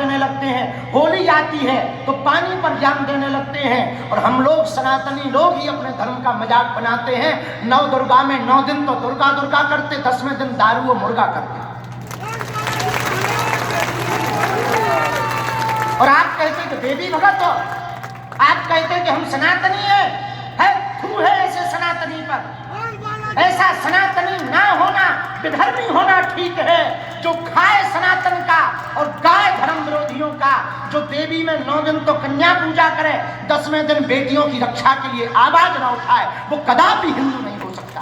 देने लगते हैं, होली आती है तो पानी पर जान देने लगते हैं। और हम लोग सनातनी लोग ही अपने धर्म का मजाक बनाते हैं। 9 दुर्गा में 9 दिन तो दुर्गा दुर्गा करते, 10वें दिन दारू और मुर्गा करते। और आप कहते कि देवी भगत हो, आप कहते कि हम सनातनी है थू है ऐसे सनातनी पर। ऐसा सनातनी ना होना, विधर्मी होना ठीक है, जो खाए सनातन का और गाय धर्म विरोधियों का, जो देवी में 9 दिन तो कन्या पूजा करे, 10वें दिन बेटियों की रक्षा के लिए आवाज ना उठाए, वो कदापि हिंदू नहीं हो सकता।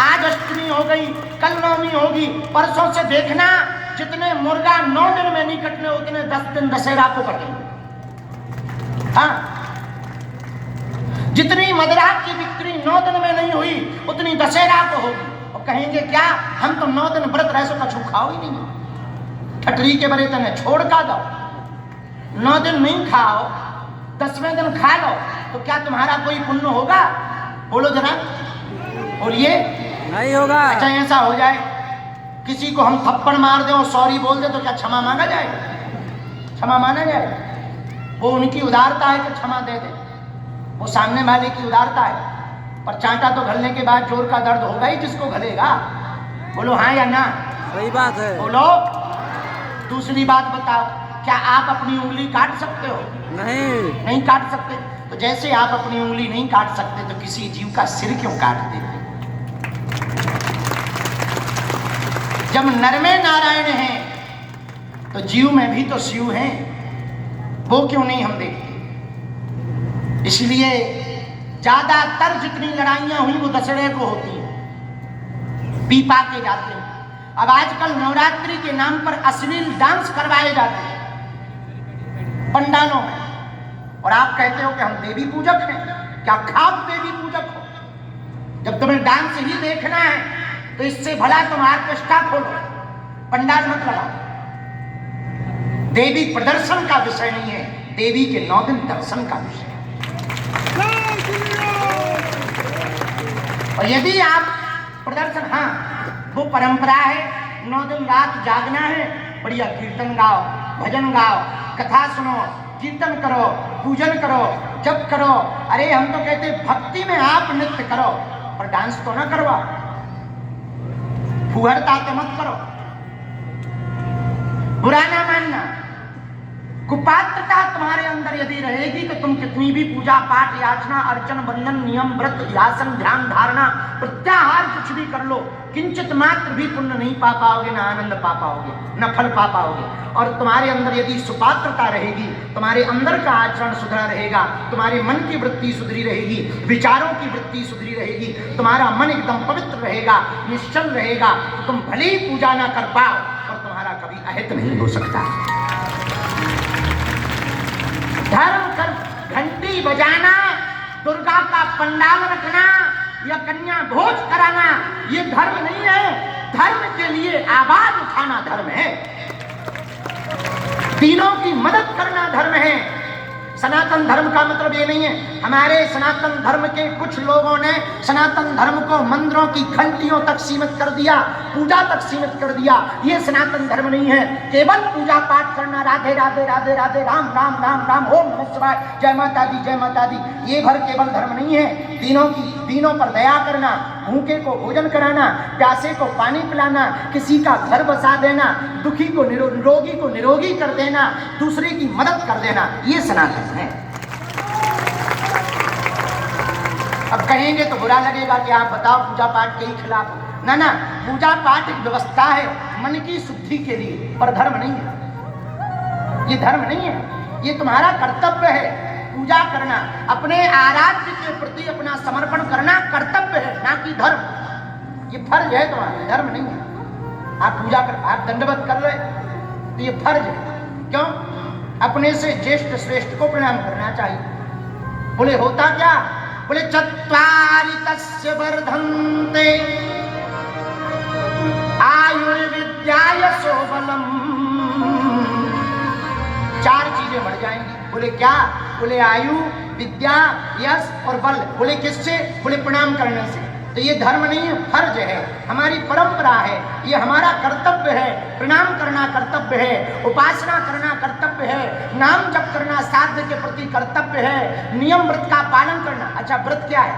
आज अष्टमी हो गई, कल नवमी होगी, परसों से देखना जितने मुर्गा 9 दिन में नहीं कटने उतने 10 दिन दशहरा को कटेंगे। हाँ, जितनी मदिरा की बिक्री 9 दिन में नहीं हुई उतनी दशहरा को होगी। और कहेंगे क्या, हम तो 9 दिन व्रत रह सो कछु खाओ ही नहीं, ठटरी के बरे तने छोड़ का दो। 9 दिन नहीं खाओ, 10वें दिन खा लो, तो क्या तुम्हारा कोई पुण्य होगा? बोलो जरा, बोलिए। नहीं होगा। अच्छा ऐसा हो जाए किसी को हम थप्पड़ मार दे और सॉरी बोल दे तो क्या क्षमा मांगा जाए? क्षमा माना जाए? वो उनकी उदारता है कि क्षमा दे दे, वो सामने वाले की उदारता है। पर चांटा तो घलने के बाद जोर का दर्द होगा ही जिसको घलेगा। बोलो हाँ या ना? सही बात है। बोलो। दूसरी बात बताओ, क्या आप अपनी उंगली काट सकते हो? नहीं काट सकते। तो जैसे आप अपनी उंगली नहीं काट सकते तो किसी जीव का सिर क्यों काट देते? जब नर में नारायण है तो जीव में भी तो शिव हैं, वो क्यों नहीं हम देखते? इसलिए ज्यादातर जितनी लड़ाइयां हुई वो दशहरे को होती हैं, पीपा के जाते हैं। अब आजकल नवरात्रि के नाम पर अश्लील डांस करवाए जाते हैं पंडालों में, और आप कहते हो कि हम देवी पूजक हैं। क्या खाप देवी पूजक हो? जब तुम्हें डांस ही देखना है तो इससे भला तुम आर्केस्ट्रा खोलो, पंडाल मत लगाओ। देवी प्रदर्शन का विषय नहीं है, देवी के 9 दिन दर्शन का विषय है। और यदि आप प्रदर्शन, हाँ वो परंपरा है, 9 दिन रात जागना है, बढ़िया कीर्तन गाओ, भजन गाओ, कथा सुनो, कीर्तन करो, पूजन करो, जप करो। अरे हम तो कहते भक्ति में आप नृत्य करो, पर डांस तो ना करवाओ, फुहड़ता तो मत करो, बुरा ना मानना। कुपात्रता तुम्हारे अंदर यदि रहेगी तो तुम कितनी भी पूजा पाठ याचना अर्चन बंधन नियम व्रत आसन ध्यान धारणा प्रत्याहार कुछ भी कर लो, किंचित मात्र भी पुण्य नहीं पा पाओगे, ना आनंद पा पाओगे, न फल पा पाओगे। और तुम्हारे अंदर यदि सुपात्रता रहेगी, तुम्हारे अंदर का आचरण सुधरा रहेगा, तुम्हारे मन की वृत्ति सुधरी रहेगी, विचारों की वृत्ति सुधरी रहेगी, तुम्हारा मन एकदम पवित्र रहेगा, निश्चल रहेगा, तो तुम भले ही पूजा ना कर पाओ और तुम्हारा कभी अहित नहीं हो सकता। धर्म कर घंटी बजाना, दुर्गा का पंडाल रखना या कन्या भोज कराना ये धर्म नहीं है। धर्म के लिए आवाज उठाना धर्म है, तीनों की मदद करना धर्म है। सनातन धर्म का मतलब ये नहीं है, हमारे सनातन धर्म के कुछ लोगों ने सनातन धर्म को मंदिरों की घंटियों तक सीमित कर दिया, पूजा तक सीमित कर दिया। ये सनातन धर्म नहीं है। केवल पूजा पाठ करना, राधे राधे राधे राधे राम राम राम राम ओम नमः शिवाय जय माता दी, ये भर केवल धर्म नहीं है। दीनों पर दया करना, भूखे को भोजन कराना, प्यासे को पानी पिलाना, किसी का घर बसा देना, दुखी को निरोगी को निरोगी कर देना, दूसरे की मदद कर देना, ये सनातन है। अब कहेंगे तो बुरा लगेगा कि आप बताओ पूजा पाठ के ही खिलाफ हो। ना, पूजा पाठ एक व्यवस्था है मन की शुद्धि के लिए, पर धर्म नहीं है। ये धर्म नहीं है, ये तुम्हारा कर्तव्य है। पूजा करना, अपने आराध्य के प्रति अपना समर्पण करना कर्तव्य है, ना कि धर्म। ये फर्ज है तुम्हारा, धर्म नहीं है। आप पूजा कर, आप दंडवत कर रहे तो ये फर्ज है। क्यों? अपने से ज्येष्ठ श्रेष्ठ को प्रणाम करना चाहिए। बोले होता क्या? बोले चत्वारि तस्य वर्धन्ते आयुर्विद्या यशो बलम। 4 चीजें बढ़ जाएंगी। बोले क्या? बोले आयु, विद्या, यश और बल। बोले किससे? बोले प्रणाम करने से। तो ये धर्म नहीं है, फर्ज है, हमारी परंपरा है, ये हमारा कर्तव्य है। प्रणाम करना कर्तव्य है, उपासना करना कर्तव्य है, नाम जप करना साध्य के प्रति कर्तव्य है, नियम व्रत का पालन करना। अच्छा, व्रत क्या है?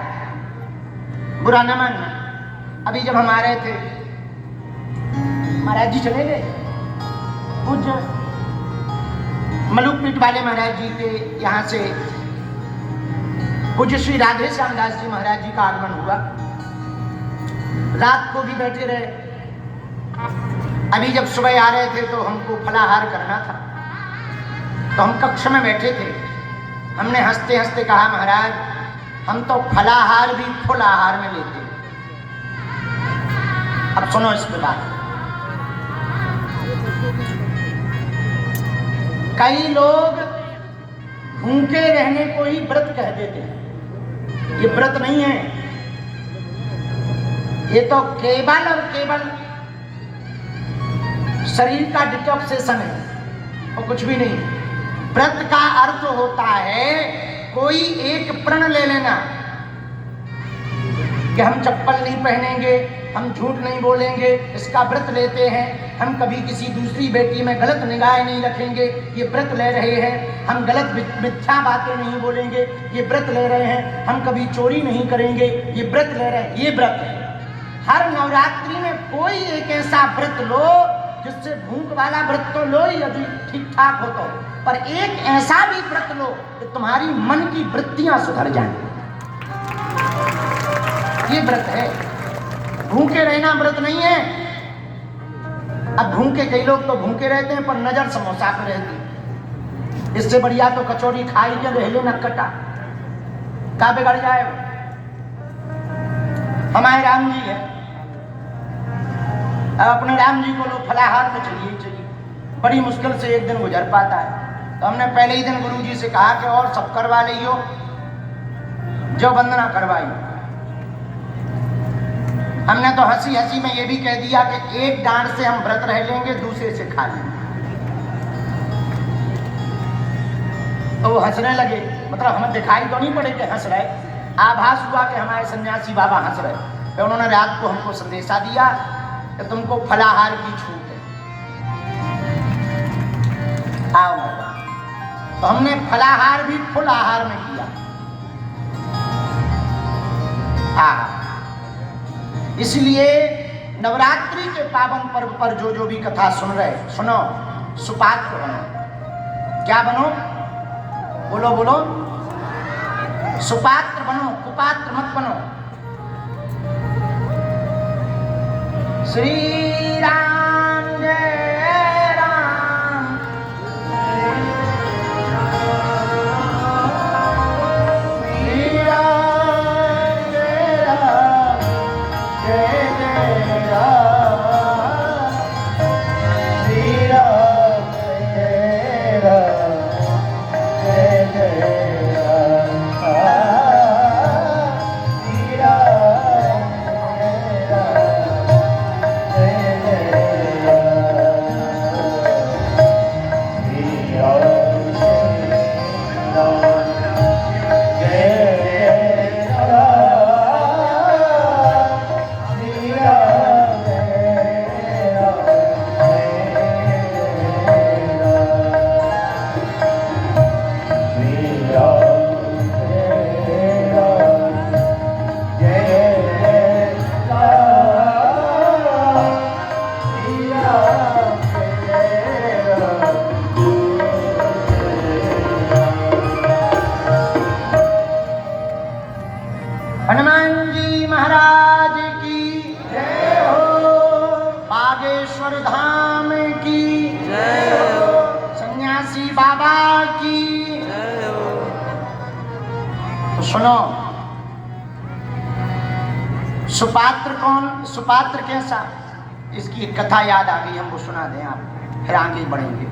बुरा न मानना, अभी जब हम आ रहे थे, महाराज जी चले गए, पूज्य मलुकपीठ वाले महाराज जी के यहाँ से पूज्य श्री राधे श्याम दास जी महाराज जी का आगमन हुआ। रात को भी बैठे रहे। अभी जब सुबह आ रहे थे तो हमको फलाहार करना था, तो हम कक्ष में बैठे थे। हमने हंसते हंसते कहा, महाराज हम तो फलाहार भी फुल आहार में लेते हैं। अब सुनो इस बात। कई लोग भूखे रहने को ही व्रत कह देते हैं। ये व्रत नहीं है, ये तो केवल और केवल शरीर का डिटॉक्सेशन है और कुछ भी नहीं। व्रत का अर्थ होता है कोई एक प्रण ले लेना कि हम चप्पल नहीं पहनेंगे, हम झूठ नहीं बोलेंगे, इसका व्रत लेते हैं। हम कभी किसी दूसरी बेटी में गलत निगाह नहीं रखेंगे, ये व्रत ले रहे हैं। हम गलत मिथ्या बातें नहीं बोलेंगे, ये व्रत ले रहे हैं। हम कभी चोरी नहीं करेंगे, ये व्रत ले रहे हैं। ये व्रत है। हर नवरात्रि में कोई एक ऐसा व्रत लो जिससे भूख वाला व्रत तो लो ही, यदि ठीक ठाक हो तो, पर एक ऐसा भी व्रत लो कि तुम्हारी मन की वृत्तियां सुधर जाएं। ये व्रत है। भूखे रहना व्रत नहीं है। अब भूखे, कई लोग तो भूखे रहते हैं पर नजर समोसा पे रहती। इससे बढ़िया तो कचौरी खाई के रह लेना कटा, का बिगड़ जाए। हमारे राम जी है, अब अपने राम जी को लोग फलाहार में चाहिए, बड़ी मुश्किल से एक दिन गुजर पाता है। तो हमने पहले ही दिन गुरु जी से कहा कि और सब करवा लियो जो वंदना करवाई। हमने तो हंसी हंसी में ये भी कह दिया कि एक डांड से हम व्रत रह लेंगे, दूसरे से खा लेंगे। तो वो हंसने लगे, मतलब हमें दिखाई तो नहीं पड़े कि हंस रहे, आभास हुआ कि हमारे सन्यासी बाबा हंस रहे। तो उन्होंने रात को हमको संदेशा दिया कि तुमको फलाहार की छूट है, आओ। तो हमने फलाहार भी फुल आहार में किया। इसलिए नवरात्रि के पावन पर्व पर जो जो भी कथा सुन रहे, सुनो, सुपात्र बनो। क्या बनो? बोलो बोलो। सुपात्र बनो, कुपात्र मत बनो। श्री राम जय राम, श्री राम जय राम, जय जय राम, श्री राम जय राम, जय जय राम, श्री राम जय राम, जय जय हनुमान जी महाराज की जय हो, बागेश्वर धाम की जय हो, सन्यासी बाबा की जय हो। तो सुनो, सुपात्र कौन, सुपात्र कैसा, इसकी एक कथा याद आ गई, हमको सुना दें आप, फिर आगे बढ़ेंगे।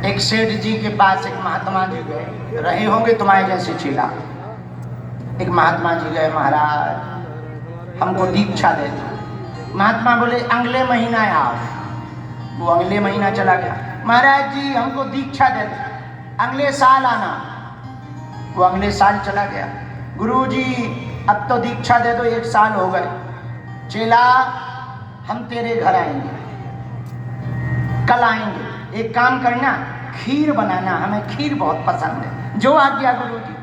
एक सेठ जी के पास एक महात्मा जी गए, रहे होंगे तुम्हारे जैसे चेला। एक महात्मा जी गए, महाराज हमको दीक्षा दे दो। महात्मा बोले अगले महीना आओ। वो अगले महीना चला गया। महाराज जी हमको दीक्षा दे दो, अगले साल आना। वो अगले साल चला गया। गुरुजी अब तो दीक्षा दे दो, 1 साल हो गए। चेला हम तेरे घर आएंगे, कल आएंगे। एक काम करना, खीर बनाना, हमें खीर बहुत पसंद है। जो आज्ञा गुरुजी।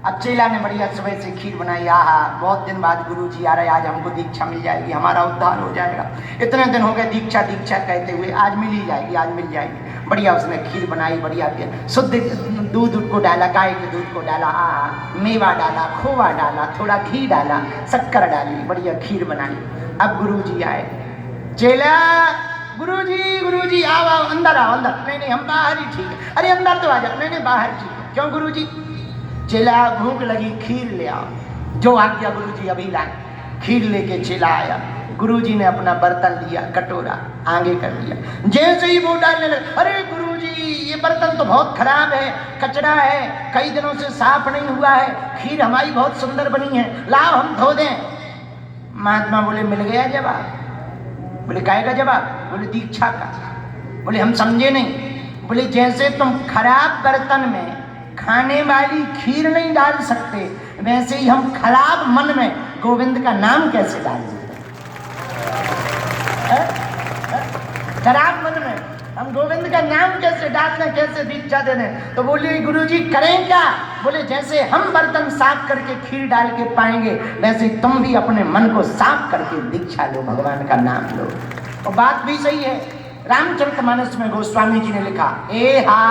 अब चेला ने बढ़िया सुबह से खीर बनाई। आहा, बहुत दिन बाद गुरुजी आ रहे, आज हमको दीक्षा मिल जाएगी, हमारा उद्धार हो जाएगा। इतने दिन हो गए दीक्षा दीक्षा कहते हुए, आज मिल ही जाएगी, आज मिल जाएगी। बढ़िया उसने खीर बनाई, बढ़िया शुद्ध दूध को डाला, गाय के दूध को डाला, मेवा डाला, खोवा डाला, थोड़ा घी डाला, शक्कर डाली, बढ़िया खीर बनाई। अब गुरुजी आए। चेला, गुरुजी गुरुजी आओ आओ, अंदर आओ अंदर। नहीं हम बाहर ही ठीक है। अरे अंदर तो आ जाओ। नहीं बाहर ठीक है। क्यों गुरुजी? चेला भूख लगी, खीर ले आओ। जो आज्ञा गुरुजी अभी लाए। खीर लेके चेला आया। गुरुजी ने अपना बर्तन लिया, कटोरा आगे कर दिया। जैसे ही वो डालने लगे, अरे गुरुजी ये बर्तन तो बहुत खराब है, कचरा है, कई दिनों से साफ नहीं हुआ है, खीर हमारी बहुत सुंदर बनी है, लाओ हम धो दें। महात्मा बोले मिल गया जवाब। बोले काहे का जवाब? बोले दीक्षा का। बोले हम समझे नहीं। बोले जैसे तुम खराब बर्तन में खाने वाली खीर नहीं डाल सकते, वैसे ही हम खराब मन में गोविंद का नाम कैसे डाल सकते? खराब मन में हम गोविंद का नाम कैसे डालने, कैसे दीक्षा देने? तो बोले गुरुजी करें क्या? बोले जैसे हम बर्तन साफ करके खीर डाल के पाएंगे, वैसे तुम भी अपने मन को साफ करके दीक्षा लो, भगवान का नाम लो। और बात भी सही है। रामचरितमानस में गोस्वामी जी ने लिखा, ए हा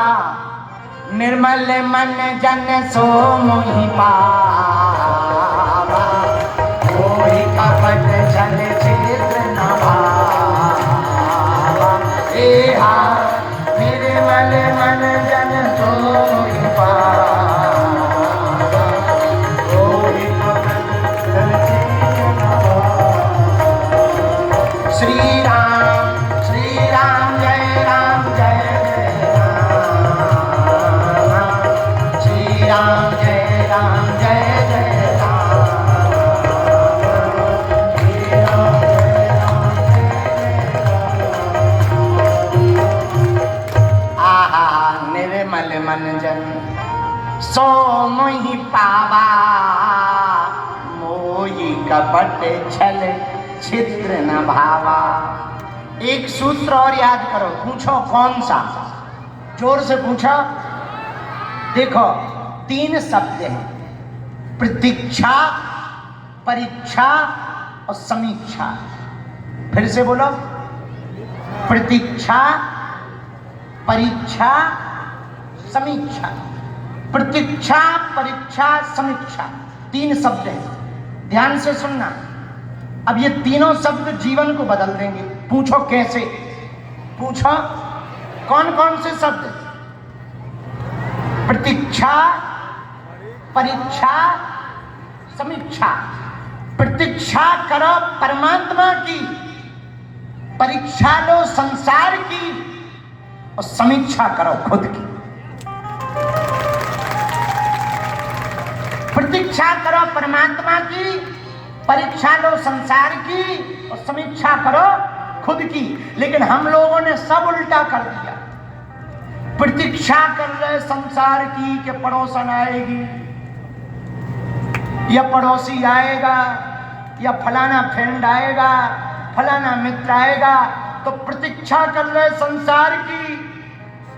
निर्मल मन जन सो मोहि पावा, कोई कपट छल छिद्र न भावा। ए हा निर्मल मन जन सो मोहि पावा, कोई कपट छल छिद्र न भावा। श्री राम जय राम जय जय राम, जय राम जय जय राम, जय राम जय राम जय राम। आहा निर्मल मन जन सो मोहि पावा, मोहि कपट छल छिद्र न भावा। एक सूत्र और याद करो। पूछो कौन सा? जोर से पूछो। देखो 3 शब्द हैं, प्रतीक्षा, परीक्षा और समीक्षा। फिर से बोलो, प्रतीक्षा, परीक्षा, समीक्षा। प्रतीक्षा, परीक्षा, समीक्षा, 3 शब्द हैं। ध्यान से सुनना। अब ये तीनों शब्द जीवन को बदल देंगे। पूछो कैसे? पूछो कौन कौन से शब्द? प्रतीक्षा, परीक्षा, समीक्षा। प्रतीक्षा करो परमात्मा की, परीक्षा लो संसार की, और समीक्षा करो खुद की। प्रतीक्षा करो परमात्मा की, परीक्षा लो संसार की, और समीक्षा करो खुद की। लेकिन हम लोगों ने सब उल्टा कर दिया। प्रतीक्षा कर रहे संसार की कि पड़ोसन आएगी, या पड़ोसी आएगा, या फलाना फ्रेंड आएगा, फलाना मित्र आएगा। तो प्रतीक्षा कर रहे संसार की,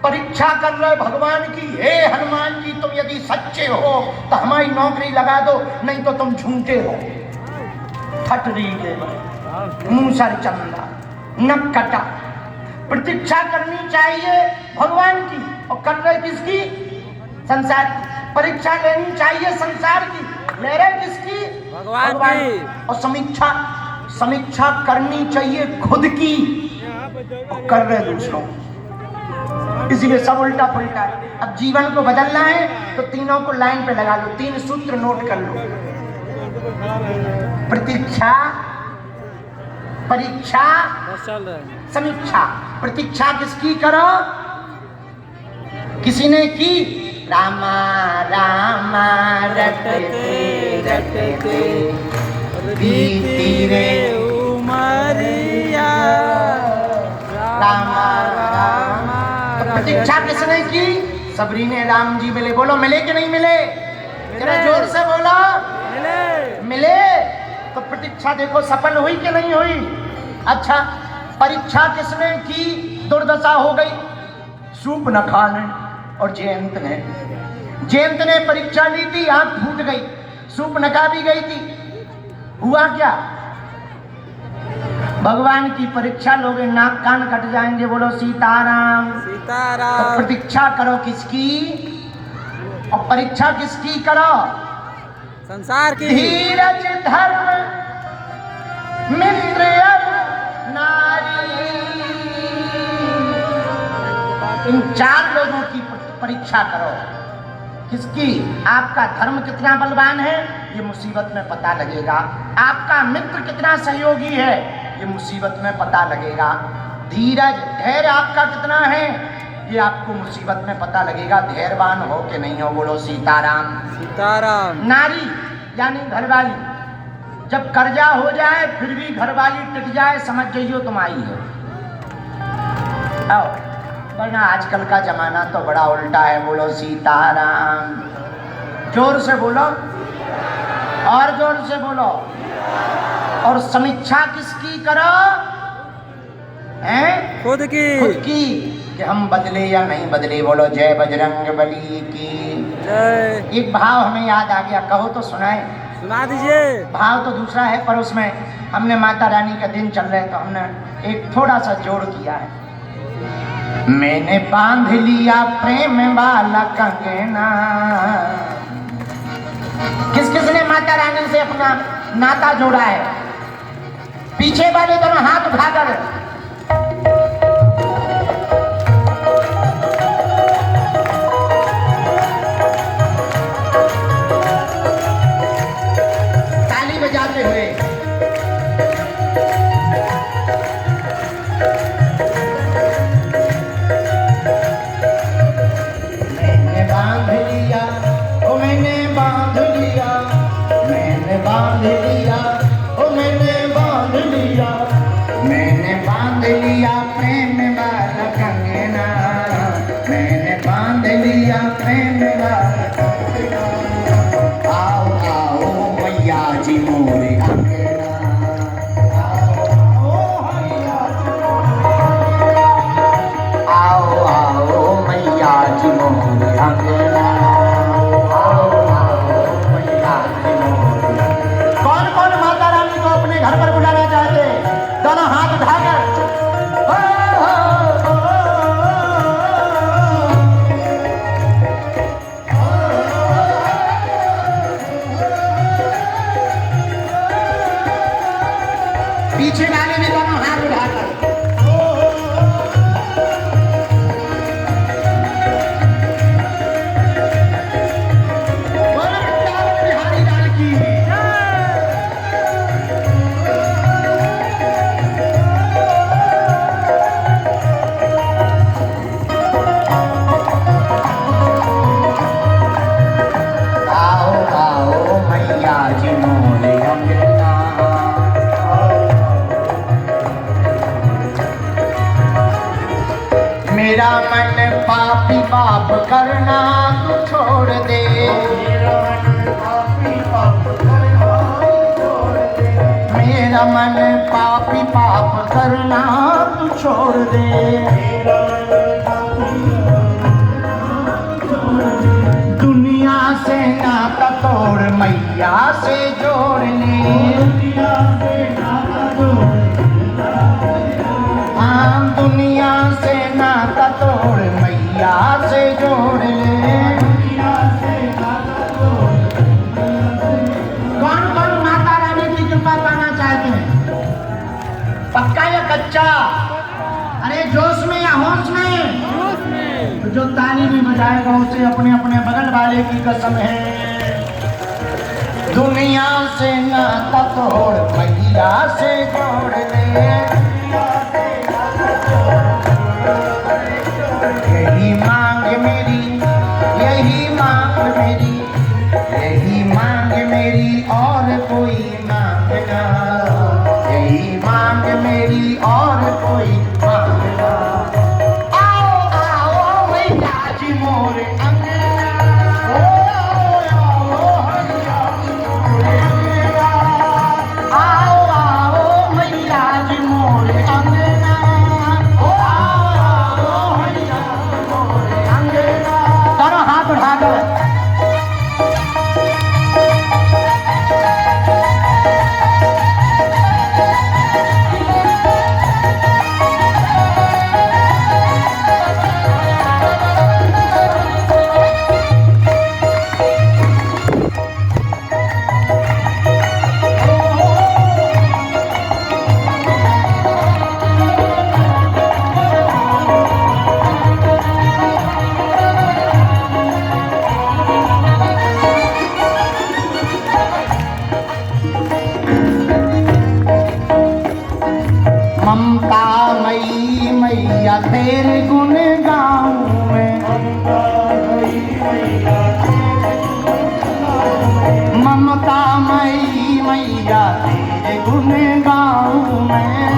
परीक्षा कर रहे भगवान की। हे हनुमान जी, तुम यदि सच्चे हो तो हमारी नौकरी लगा दो, नहीं तो तुम झूठे हो। फटरी के मूसर चंदा नक कटा। प्रतीक्षा करनी चाहिए भगवान की, और कर रहे किसकी? संसार की। परीक्षा लेनी चाहिए संसार की, ले रहे किसकी? भगवान की। और समीक्षा करनी चाहिए खुद की, और कर रहे दूसरों। इसीलिए सब उल्टा पुल्टा है। अब जीवन को बदलना है तो तीनों को लाइन पे लगा लो। 3 सूत्र नोट कर लो। प्रतीक्षा, परीक्षा, समीक्षा। प्रतीक्षा किसकी करो? किसी ने की? रामा रामा रटते रटते बीती रे उमरिया, रामा रामा। प्रतीक्षा किसने की? सबरी ने राम जी मिले। बोलो मिले कि नहीं मिले? जरा जोर से बोलो। मिले। मिले तो प्रतीक्षा देखो सफल हुई कि नहीं हुई। अच्छा, परीक्षा किसने की, दुर्दशा हो गई, शूर्पणखा ने और जयंत ने परीक्षा ली थी, आंख फूट गई, शूर्पणखा भी गई थी। हुआ क्या, भगवान की परीक्षा लोगे, नाक कान कट जाएंगे। बोलो सीताराम। सीताराम। तो प्रतीक्षा करो किसकी, और परीक्षा किसकी करो, संसार की। धीरज धर्म मित्र नारी, इन 4 लोगों की परीक्षा करो। किसकी, आपका धर्म कितना बलवान है ये मुसीबत में पता लगेगा, आपका मित्र कितना सहयोगी है ये मुसीबत में पता लगेगा, धीरज धैर्य आपका कितना है ये आपको मुसीबत में पता लगेगा, धैर्यवान हो कि नहीं हो। बोलो सीताराम। सीताराम। नारी यानी घरवाली, जब कर्जा हो जाए फिर भी घरवाली टिक जाए, समझ जाइयो तुम आई है। आओ, वरना आजकल का जमाना तो बड़ा उल्टा है। बोलो सीताराम। जोर से बोलो, और जोर से बोलो। और समीक्षा किसकी करो, हैं? खुद की। खुद की, कि हम बदले या नहीं बदले। बोलो जय बजरंग बली की जय। एक भाव हमें याद आ गया, कहो तो सुनाए। सुना दीजिए। भाव तो दूसरा है पर उसमें हमने माता रानी का दिन चल रहे तो हमने एक थोड़ा सा जोड़ किया है। मैंने बांध लिया प्रेम वाला कंगना। किस किस ने माता रानी से अपना नाता जोड़ा है, पीछे वाले दोनों हाथ उठाकर। ताली बजाते हुए मैंने बांध लिया, ओ मैंने बांध लिया, मैंने बांध लिया, ओ मैंने बांध लिया, मैंने बांध लिया प्रेम वाला कंगना, मैंने बांध लिया प्रेम वाला कंगना। आओ आओ मैया जी मोरे अंगना, आओ आओ मैया जी मोरे अंगना, आओ आओ मैया जी मोरे। कौन कौन माता रानी को अपने घर पर बुलाना चाहते, दोनों हाथ उठाकर। पीछे वाले भी दोनों हाथ उठाकर। बोलो वृंदावन बिहारी लाल की। आओ आओ मैया जी मोरे अंगना, मेरा मन पापी पाप करना तू छोड़ दे, मेरा मन पापी पाप करना तू छोड़ दे, मेरा मन पापी पाप करना तू छोड़ दे, मेरा मन पापी दुनिया से नाता तोड़ मैया से जोड़ ले, दुनिया से नाता तोड़, हाँ दुनिया से नाता तोड़ मैया से जोड़ ले। कौन कौन माता रानी की कृपा पाना चाहते हैं, पक्का या कच्चा? अरे जोश में या होश में? तो जो ताली भी बजाएगा उसे अपने अपने बगल वाले की कसम है। दुनिया से नाता तोड़ मैया से जोड़ ले, यही मांग मेरी, यही मांग मेरी, यही मांग मेरी और कोई मांग ना, यही मांग मेरी और कोई मांग ना। आओ आओ मैया जी मोरे अंगना, आओ आओ तेरे गुण गाऊं मैं,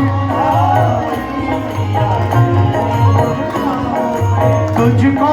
तुझको